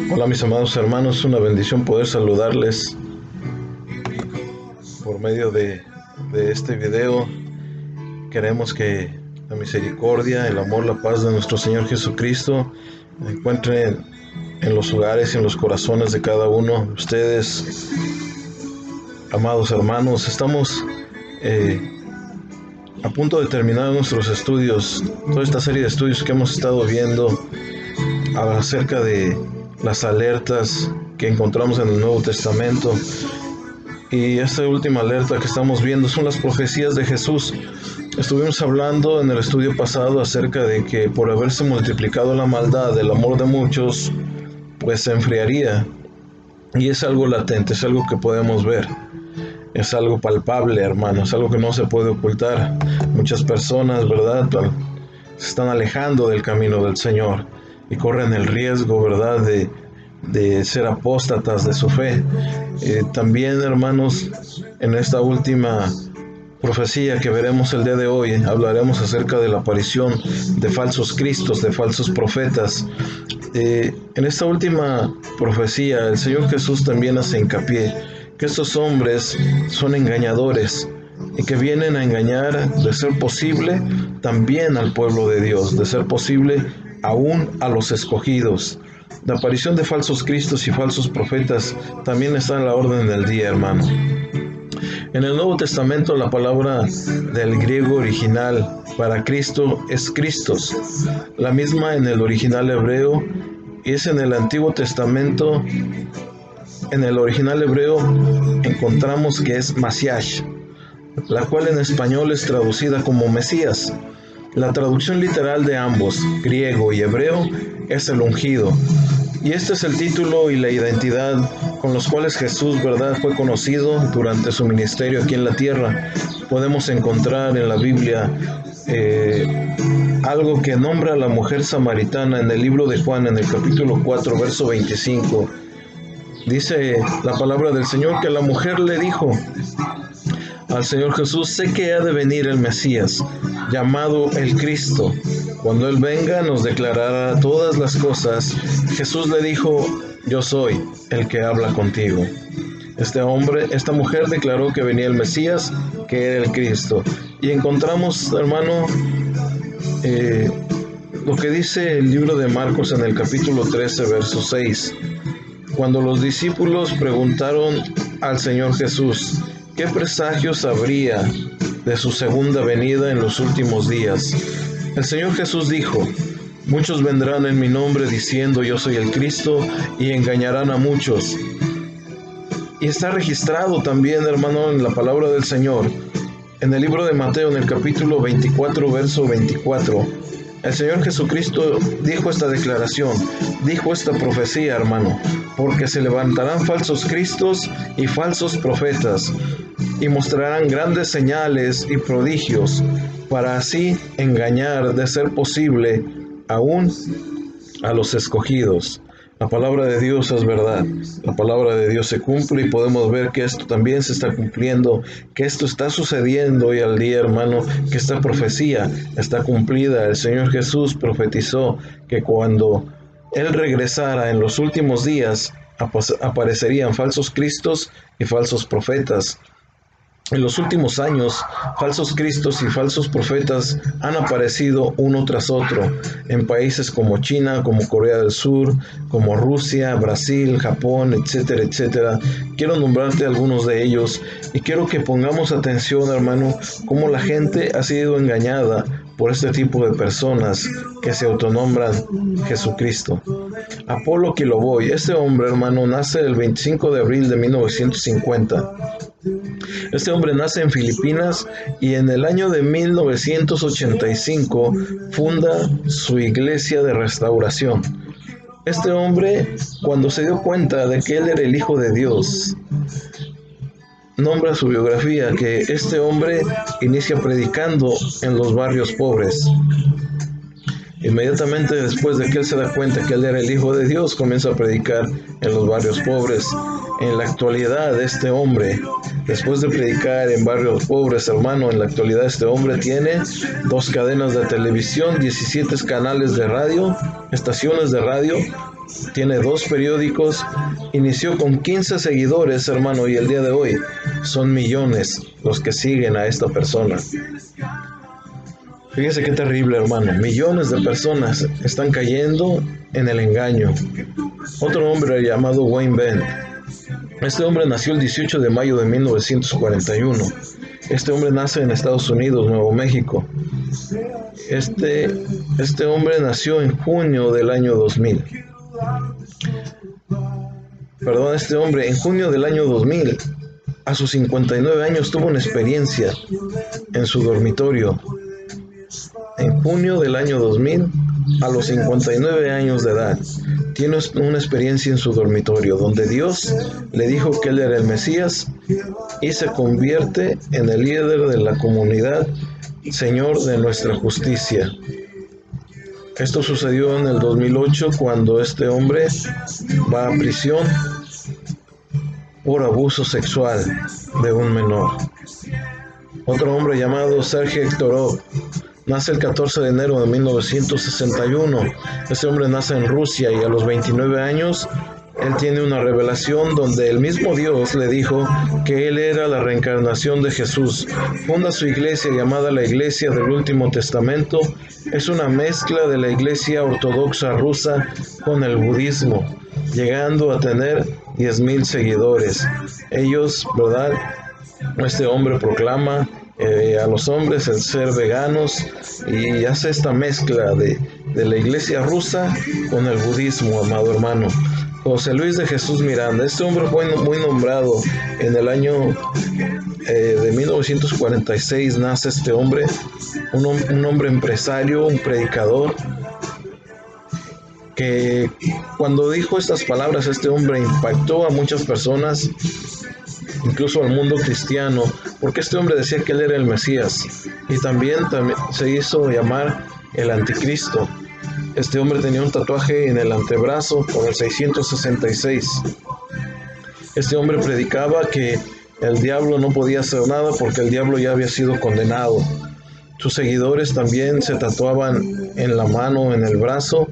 Hola mis amados hermanos, una bendición poder saludarles por medio de este video. Queremos que la misericordia, el amor, la paz de nuestro Señor Jesucristo encuentren en los hogares y en los corazones de cada uno de ustedes. Amados hermanos, estamos a punto de terminar nuestros estudios, toda esta serie de estudios que hemos estado viendo acerca de las alertas que encontramos en el Nuevo Testamento. Y esta última alerta que estamos viendo son las profecías de Jesús. Estuvimos hablando en el estudio pasado acerca de que por haberse multiplicado la maldad, el amor de muchos pues se enfriaría. Y es algo latente, es algo que podemos ver. Es algo palpable, hermanos, es algo que no se puede ocultar. Muchas personas, ¿verdad?, se están alejando del camino del Señor y corren el riesgo, ¿verdad?, de ser apóstatas de su fe. También, hermanos, en esta última profecía que veremos el día de hoy, hablaremos acerca de la aparición de falsos cristos, de falsos profetas. En esta última profecía, el Señor Jesús también hace hincapié que estos hombres son engañadores y que vienen a engañar, de ser posible, también al pueblo de Dios, de ser posible, aún a los escogidos. La aparición de falsos cristos y falsos profetas también está en la orden del día, hermano. En el Nuevo Testamento la palabra del griego original para Cristo es Christos, la misma en el original hebreo, y es en el Antiguo Testamento. En el original hebreo encontramos que es Mashiach, la cual en español es traducida como Mesías. La traducción literal de ambos, griego y hebreo, es el ungido. Y este es el título y la identidad con los cuales Jesús, ¿verdad?, fue conocido durante su ministerio aquí en la tierra. Podemos encontrar en la Biblia algo que nombra a la mujer samaritana en el libro de Juan, en el capítulo 4, verso 25. Dice la palabra del Señor que la mujer le dijo al Señor Jesús: sé que ha de venir el Mesías, llamado el Cristo. Cuando Él venga nos declarará todas las cosas. Jesús le dijo: yo soy el que habla contigo. Esta mujer declaró que venía el Mesías, que era el Cristo. Y encontramos, hermano, lo que dice el libro de Marcos en el capítulo 13, verso 6. Cuando los discípulos preguntaron al Señor Jesús qué presagios habría de su segunda venida en los últimos días, el Señor Jesús dijo: muchos vendrán en mi nombre diciendo yo soy el Cristo, y engañarán a muchos. Y está registrado también, hermano, en la palabra del Señor, en el libro de Mateo, en el capítulo 24, verso 24. El Señor Jesucristo dijo esta declaración, dijo esta profecía, hermano: porque se levantarán falsos cristos y falsos profetas, y mostrarán grandes señales y prodigios, para así engañar, de ser posible, aún a los escogidos. La palabra de Dios es verdad, la palabra de Dios se cumple, y podemos ver que esto también se está cumpliendo, que esto está sucediendo hoy al día, hermano, que esta profecía está cumplida. El Señor Jesús profetizó que cuando Él regresara en los últimos días, aparecerían falsos cristos y falsos profetas. En los últimos años, falsos cristos y falsos profetas han aparecido uno tras otro en países como China, como Corea del Sur, como Rusia, Brasil, Japón, etcétera, etcétera. Quiero nombrarte algunos de ellos y quiero que pongamos atención, hermano, cómo la gente ha sido engañada por este tipo de personas que se autonombran Jesucristo. Apolo Kiloboy, este hombre, hermano, nace el 25 de abril de 1950. Este hombre nace en Filipinas y en el año de 1985 funda su iglesia de restauración. Este hombre, cuando se dio cuenta de que él era el Hijo de Dios, nombra su biografía que este hombre inicia predicando en los barrios pobres. Inmediatamente después de que él se da cuenta que él era el Hijo de Dios, comienza a predicar en los barrios pobres. En la actualidad, este hombre, después de predicar en barrios pobres, hermano, en la actualidad este hombre tiene 2 cadenas de televisión, 17 canales de radio, estaciones de radio, tiene 2 periódicos, inició con 15 seguidores, hermano, y el día de hoy son millones los que siguen a esta persona. Fíjese qué terrible, hermano. Millones de personas están cayendo en el engaño. Otro hombre llamado Wayne Bent. Este hombre nació el 18 de mayo de 1941. Este hombre nace en Estados Unidos, Nuevo México. Este hombre nació en junio del año 2000. Este hombre en junio del año 2000, a sus 59 años, tuvo una experiencia en su dormitorio. En junio del año 2000, a los 59 años de edad, tiene una experiencia en su dormitorio donde Dios le dijo que él era el Mesías y se convierte en el líder de la comunidad, Señor de nuestra justicia. Esto sucedió en el 2008 cuando este hombre va a prisión por abuso sexual de un menor. Otro hombre llamado Sergei Ektorov nace el 14 de enero de 1961. Este hombre nace en Rusia y a los 29 años él tiene una revelación donde el mismo Dios le dijo que él era la reencarnación de Jesús. Funda su iglesia llamada la Iglesia del Último Testamento. Es una mezcla de la iglesia ortodoxa rusa con el budismo, llegando a tener 10,000 seguidores. Ellos, ¿verdad? Este hombre proclama a los hombres el ser veganos y hace esta mezcla de la iglesia rusa con el budismo, amado hermano. José Luis de Jesús Miranda, este hombre fue muy nombrado en el año de 1946, nace este hombre, un hombre empresario, un predicador, que cuando dijo estas palabras este hombre impactó a muchas personas, incluso al mundo cristiano, porque este hombre decía que él era el Mesías y también se hizo llamar el Anticristo. Este hombre tenía un tatuaje en el antebrazo con el 666. Este hombre predicaba que el diablo no podía hacer nada porque el diablo ya había sido condenado. Sus seguidores también se tatuaban en la mano, en el brazo,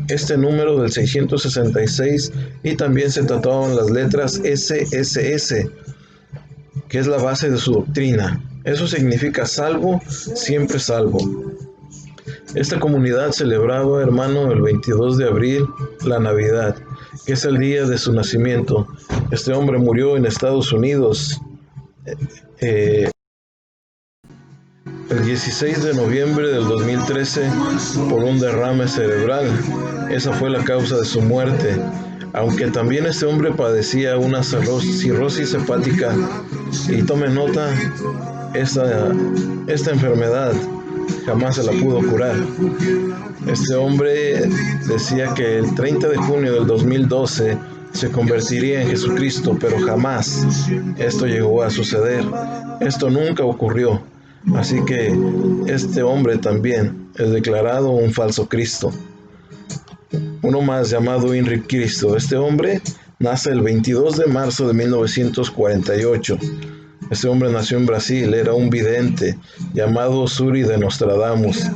este número del 666, y también se tatuaban las letras SSS, que es la base de su doctrina. Eso significa salvo, siempre salvo. Esta comunidad celebraba, hermano, el 22 de abril, la Navidad, que es el día de su nacimiento. Este hombre murió en Estados Unidos el 16 de noviembre del 2013 por un derrame cerebral. Esa fue la causa de su muerte. Aunque también este hombre padecía una cirrosis hepática, y tome nota, esta enfermedad jamás se la pudo curar. Este hombre decía que el 30 de junio del 2012 se convertiría en Jesucristo, pero jamás esto llegó a suceder. Esto nunca ocurrió. Así que este hombre también es declarado un falso Cristo. Uno más llamado Henry Cristo. Este hombre nace el 22 de marzo de 1948. Este hombre nació en Brasil, era un vidente llamado Suri de Nostradamus.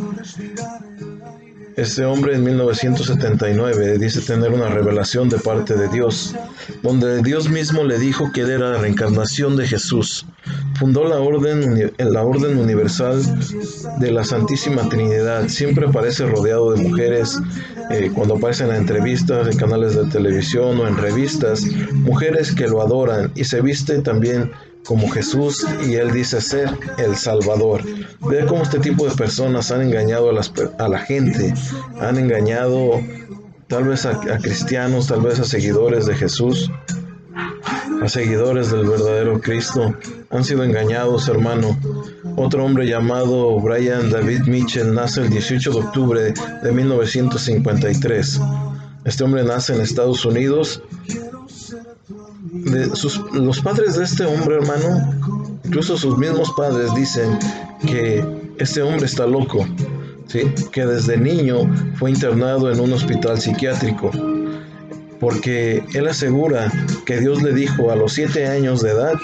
Este hombre en 1979 dice tener una revelación de parte de Dios, donde Dios mismo le dijo que él era la reencarnación de Jesús. Fundó la orden universal de la Santísima Trinidad. Siempre aparece rodeado de mujeres, cuando aparecen en entrevistas, en canales de televisión o en revistas, mujeres que lo adoran, y se viste también como Jesús, y él dice ser el Salvador. Vea cómo este tipo de personas han engañado a la gente, han engañado tal vez a cristianos, tal vez a seguidores de Jesús, a seguidores del verdadero Cristo. Han sido engañados, hermano. Otro hombre llamado Brian David Mitchell nace el 18 de octubre de 1953. Este hombre nace en Estados Unidos. Los padres de este hombre, hermano, incluso sus mismos padres dicen que este hombre está loco, ¿sí? Que desde niño fue internado en un hospital psiquiátrico. porque él asegura que Dios le dijo a los 7 años de edad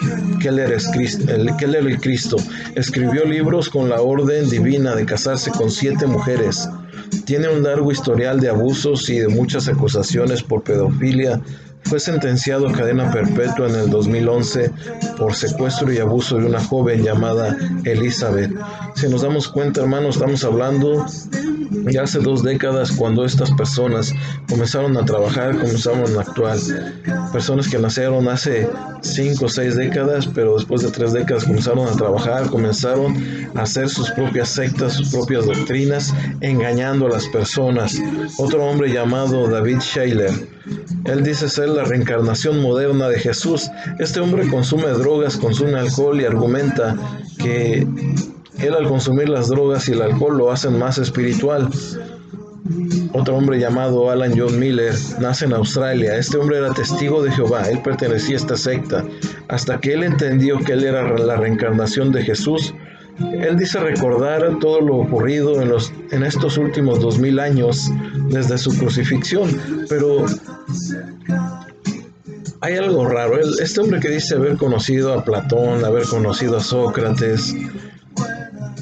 que él era el Cristo. Escribió libros con la orden divina de casarse con 7 mujeres. Tiene un largo historial de abusos y de muchas acusaciones por pedofilia. Fue sentenciado a cadena perpetua en el 2011 por secuestro y abuso de una joven llamada Elizabeth. Si nos damos cuenta, hermanos, estamos hablando de hace 2 décadas, cuando estas personas comenzaron a trabajar, comenzaron a actuar. Personas que nacieron hace 5 o 6 décadas, pero después de 3 décadas comenzaron a trabajar, comenzaron a hacer sus propias sectas, sus propias doctrinas, engañando a las personas. Otro hombre llamado David Shayler, él dice ser la reencarnación moderna de Jesús. Este hombre consume drogas, consume alcohol y argumenta que él, al consumir las drogas y el alcohol, lo hacen más espiritual. Otro hombre llamado Alan John Miller nace en Australia. Este hombre era testigo de Jehová. Él pertenecía a esta secta. Hasta que él entendió que él era la reencarnación de Jesús, él dice recordar todo lo ocurrido en estos últimos 2000 años desde su crucifixión. Pero hay algo raro. Este hombre que dice haber conocido a Platón, haber conocido a Sócrates,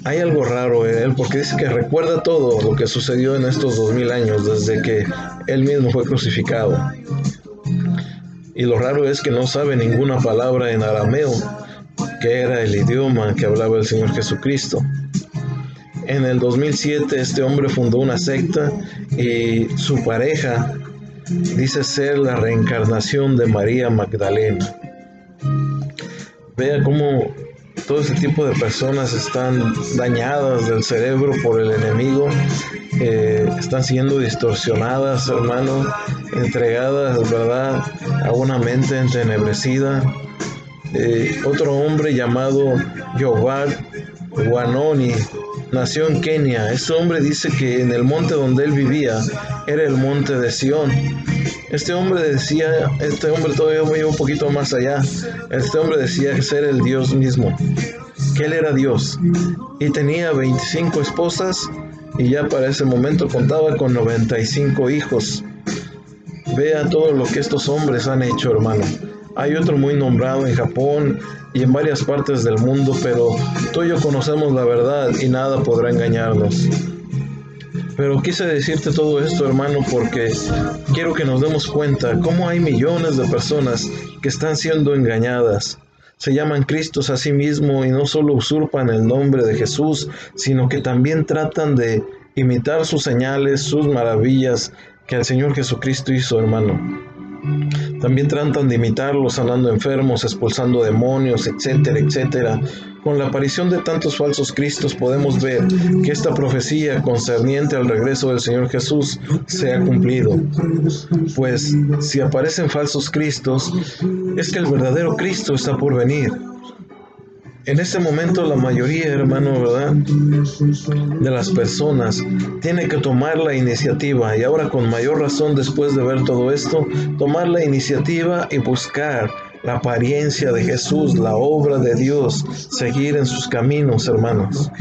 hay algo raro en él, porque dice que recuerda todo lo que sucedió en estos 2000 años, desde que él mismo fue crucificado. Y lo raro es que no sabe ninguna palabra en arameo, que era el idioma que hablaba el Señor Jesucristo. En el 2007 este hombre fundó una secta y su pareja dice ser la reencarnación de María Magdalena. Vea cómo todo este tipo de personas están dañadas del cerebro por el enemigo, están siendo distorsionadas, hermano, entregadas, ¿verdad?, a una mente entenebrecida. Otro hombre llamado Yovad Wanoni nació en Kenia. Este hombre dice que en el monte donde él vivía era el monte de Sión. Este hombre todavía iba un poquito más allá. Este hombre decía ser el Dios mismo, que él era Dios, y tenía 25 esposas y ya para ese momento contaba con 95 hijos. Vea todo lo que estos hombres han hecho, hermano. Hay otro muy nombrado en Japón y en varias partes del mundo, pero tú y yo conocemos la verdad y nada podrá engañarnos. Pero quise decirte todo esto, hermano, porque quiero que nos demos cuenta cómo hay millones de personas que están siendo engañadas. Se llaman Cristos a sí mismos y no solo usurpan el nombre de Jesús, sino que también tratan de imitar sus señales, sus maravillas que el Señor Jesucristo hizo, hermano. También tratan de imitarlo sanando enfermos, expulsando demonios, etcétera, etcétera. Con la aparición de tantos falsos cristos podemos ver que esta profecía concerniente al regreso del Señor Jesús se ha cumplido. Pues si aparecen falsos cristos, es que el verdadero Cristo está por venir. En este momento la mayoría, hermano, ¿verdad?, de las personas tiene que tomar la iniciativa, y ahora con mayor razón después de ver todo esto, tomar la iniciativa y buscar la apariencia de Jesús, la obra de Dios, seguir en sus caminos, hermanos.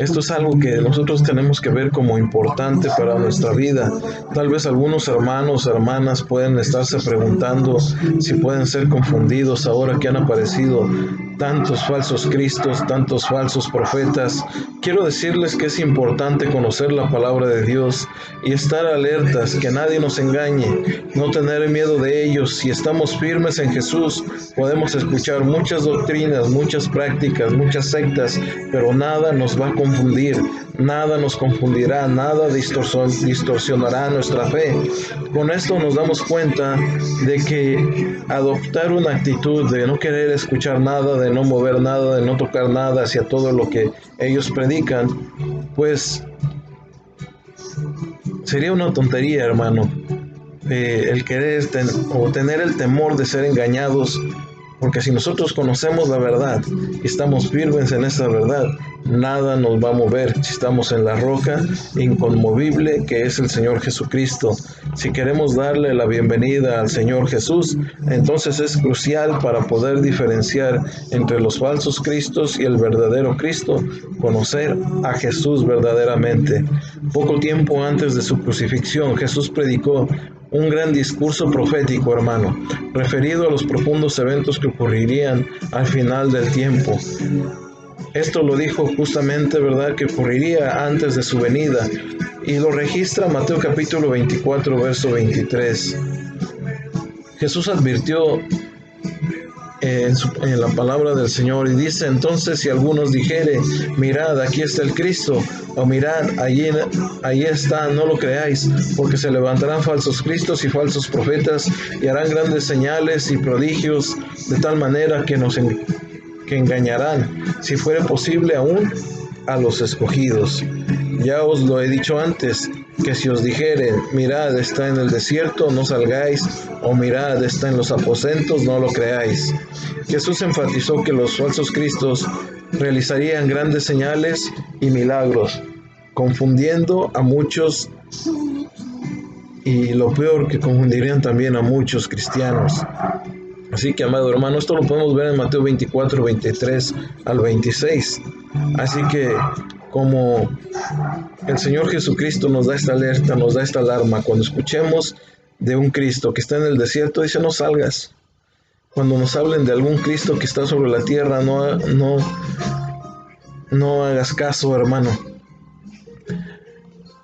Esto es algo que nosotros tenemos que ver como importante para nuestra vida. Tal vez algunos hermanos, hermanas pueden estarse preguntando si pueden ser confundidos ahora que han aparecido tantos falsos cristos, tantos falsos profetas. Quiero decirles que es importante conocer la palabra de Dios y estar alertas, que nadie nos engañe, no tener miedo de ellos. Si estamos firmes en Jesús, podemos escuchar muchas doctrinas, muchas prácticas, muchas sectas, pero nada nos va a confundir, nada nos confundirá, nada distorsionará nuestra fe. Con esto nos damos cuenta de que adoptar una actitud de no querer escuchar nada, de no mover nada, de no tocar nada hacia todo lo que ellos predican, pues sería una tontería, hermano. El querer o tener el temor de ser engañados, porque si nosotros conocemos la verdad y estamos firmes en esa verdad, nada nos va a mover si estamos en la roca inconmovible que es el Señor Jesucristo. Si queremos darle la bienvenida al Señor Jesús, entonces es crucial para poder diferenciar entre los falsos cristos y el verdadero Cristo, conocer a Jesús verdaderamente. Poco tiempo antes de su crucifixión, Jesús predicó un gran discurso profético, hermano, referido a los profundos eventos que ocurrirían al final del tiempo. Esto lo dijo justamente, ¿verdad?, que ocurriría antes de su venida, y lo registra Mateo capítulo 24, verso 23. Jesús advirtió en la palabra del Señor y dice: entonces si algunos dijere, mirad, aquí está el Cristo, o mirad, allí está, no lo creáis, porque se levantarán falsos cristos y falsos profetas, y harán grandes señales y prodigios, de tal manera que engañarán, si fuere posible, aún a los escogidos. Ya os lo he dicho antes, que si os dijeren, mirad, está en el desierto, no salgáis, o mirad, está en los aposentos, no lo creáis. Jesús enfatizó que los falsos cristos realizarían grandes señales y milagros, confundiendo a muchos, y lo peor, que confundirían también a muchos cristianos. Así que, amado hermano, esto lo podemos ver en Mateo 24, 23 al 26. Así que, como el Señor Jesucristo nos da esta alerta, nos da esta alarma, cuando escuchemos de un Cristo que está en el desierto, dice: no salgas. Cuando nos hablen de algún Cristo que está sobre la tierra, no hagas caso, hermano.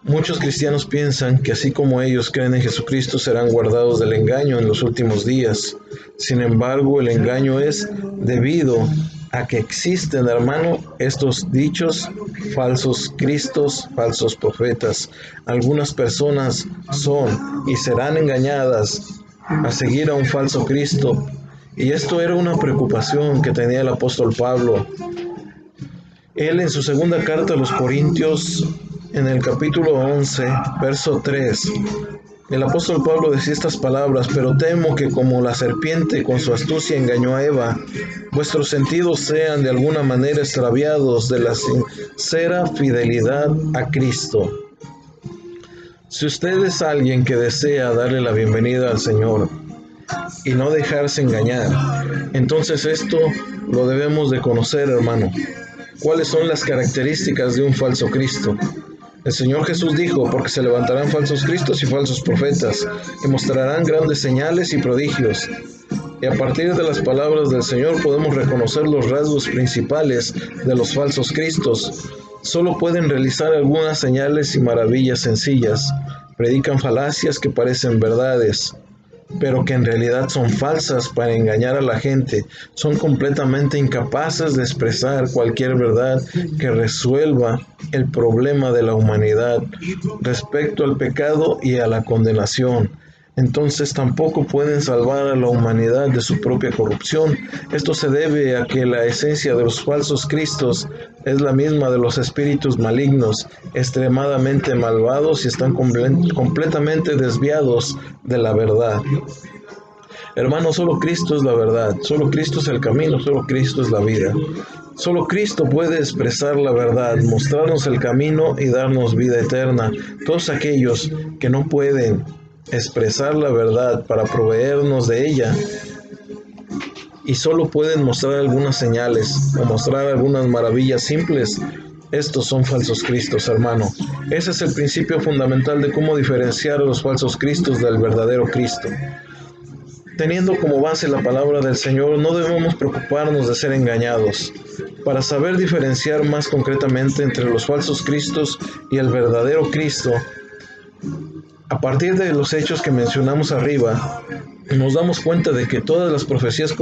Muchos cristianos piensan que así como ellos creen en Jesucristo, serán guardados del engaño en los últimos días. Sin embargo, el engaño es debido a que existen, hermano, estos dichos: falsos cristos, falsos profetas. Algunas personas son y serán engañadas a seguir a un falso Cristo. Y esto era una preocupación que tenía el apóstol Pablo. Él, en su segunda carta a los Corintios, en el capítulo 11, verso 3, el apóstol Pablo decía estas palabras: pero temo que como la serpiente con su astucia engañó a Eva, vuestros sentidos sean de alguna manera extraviados de la sincera fidelidad a Cristo. Si usted es alguien que desea darle la bienvenida al Señor y no dejarse engañar, entonces esto lo debemos de conocer, hermano. ¿Cuáles son las características de un falso Cristo? El Señor Jesús dijo: porque se levantarán falsos cristos y falsos profetas, que mostrarán grandes señales y prodigios. Y a partir de las palabras del Señor podemos reconocer los rasgos principales de los falsos cristos. Solo pueden realizar algunas señales y maravillas sencillas. Predican falacias que parecen verdades, pero que en realidad son falsas para engañar a la gente. Son completamente incapaces de expresar cualquier verdad que resuelva el problema de la humanidad respecto al pecado y a la condenación. Entonces tampoco pueden salvar a la humanidad de su propia corrupción. Esto se debe a que la esencia de los falsos cristos es la misma de los espíritus malignos, extremadamente malvados, y están completamente desviados de la verdad. Hermano, solo Cristo es la verdad, solo Cristo es el camino, solo Cristo es la vida. Solo Cristo puede expresar la verdad, mostrarnos el camino y darnos vida eterna. Todos aquellos que no pueden expresar la verdad para proveernos de ella y solo pueden mostrar algunas señales o mostrar algunas maravillas simples, estos son falsos cristos, hermano. Ese es el principio fundamental de cómo diferenciar a los falsos cristos del verdadero Cristo. Teniendo como base la palabra del Señor, no debemos preocuparnos de ser engañados. Para saber diferenciar más concretamente entre los falsos cristos y el verdadero Cristo, a partir de los hechos que mencionamos arriba, nos damos cuenta de que todas las profecías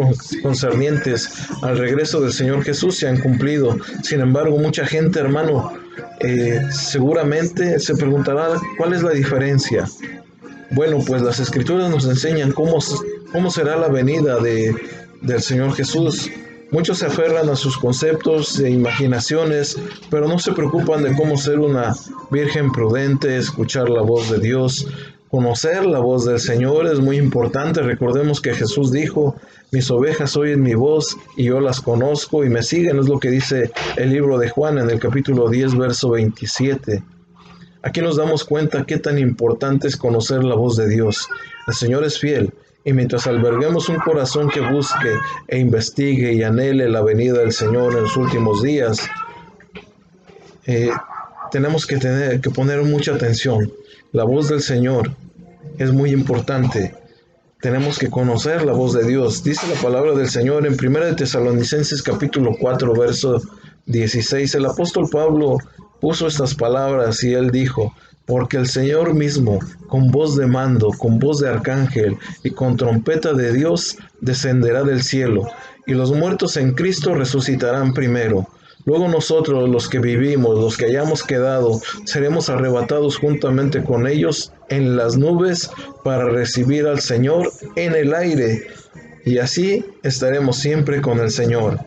concernientes al regreso del Señor Jesús se han cumplido. Sin embargo, mucha gente, hermano, seguramente se preguntará: ¿cuál es la diferencia? Bueno, pues las Escrituras nos enseñan cómo será la venida del Señor Jesús. Muchos se aferran a sus conceptos e imaginaciones, pero no se preocupan de cómo ser una virgen prudente, escuchar la voz de Dios. Conocer la voz del Señor es muy importante. Recordemos que Jesús dijo: mis ovejas oyen mi voz y yo las conozco y me siguen. Es lo que dice el libro de Juan en el capítulo 10, verso 27. Aquí nos damos cuenta qué tan importante es conocer la voz de Dios. El Señor es fiel, y mientras alberguemos un corazón que busque e investigue y anhele la venida del Señor en los últimos días, tenemos que poner mucha atención. La voz del Señor es muy importante. Tenemos que conocer la voz de Dios. Dice la palabra del Señor en 1 de Tesalonicenses capítulo 4, verso 16. El apóstol Pablo puso estas palabras y él dijo: porque el Señor mismo, con voz de mando, con voz de arcángel y con trompeta de Dios, descenderá del cielo, y los muertos en Cristo resucitarán primero. Luego nosotros, los que vivimos, los que hayamos quedado, seremos arrebatados juntamente con ellos en las nubes para recibir al Señor en el aire, y así estaremos siempre con el Señor.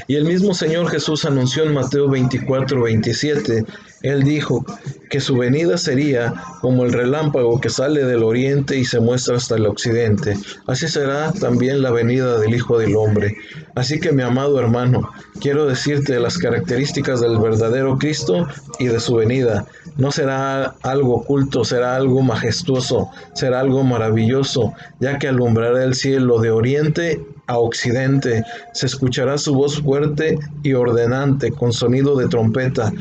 Y el mismo Señor Jesús anunció en Mateo 24:27, Él dijo que su venida sería como el relámpago que sale del oriente y se muestra hasta el occidente. Así será también la venida del Hijo del Hombre. Así que, mi amado hermano, quiero decirte las características del verdadero Cristo y de su venida. No será algo oculto, será algo majestuoso, será algo maravilloso, ya que alumbrará el cielo de oriente a occidente. Se escuchará su voz fuerte y ordenante con sonido de trompeta.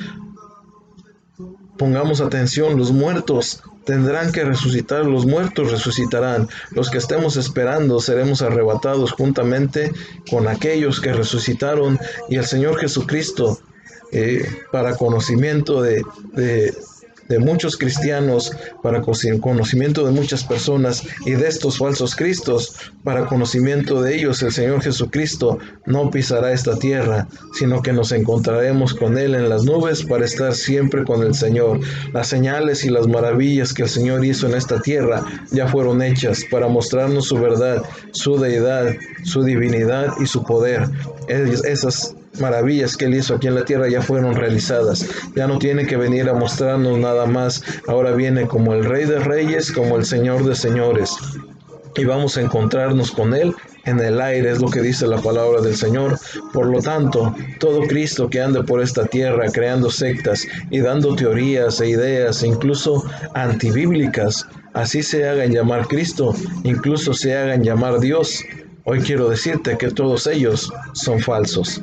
Pongamos atención, los muertos tendrán que resucitar, los muertos resucitarán. Los que estemos esperando seremos arrebatados juntamente con aquellos que resucitaron, y el Señor Jesucristo, para conocimiento de muchos cristianos, para conocimiento de muchas personas y de estos falsos cristos, para conocimiento de ellos, el Señor Jesucristo no pisará esta tierra, sino que nos encontraremos con Él en las nubes para estar siempre con el Señor. Las señales y las maravillas que el Señor hizo en esta tierra ya fueron hechas para mostrarnos su verdad, su deidad, su divinidad y su poder. Esas maravillas que Él hizo aquí en la tierra ya fueron realizadas. Ya no tiene que venir a mostrarnos nada más. Ahora viene como el Rey de Reyes, como el Señor de Señores. Y vamos a encontrarnos con Él en el aire, es lo que dice la palabra del Señor. Por lo tanto, todo Cristo que ande por esta tierra creando sectas y dando teorías e ideas, incluso antibíblicas, así se hagan llamar Cristo, incluso se hagan llamar Dios, hoy quiero decirte que todos ellos son falsos.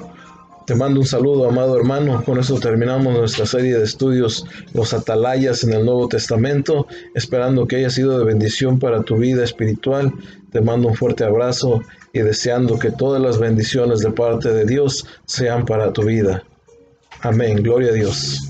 Te mando un saludo, amado hermano. Con esto terminamos nuestra serie de estudios, los atalayas en el Nuevo Testamento, esperando que haya sido de bendición para tu vida espiritual. Te mando un fuerte abrazo y deseando que todas las bendiciones de parte de Dios sean para tu vida. Amén. Gloria a Dios.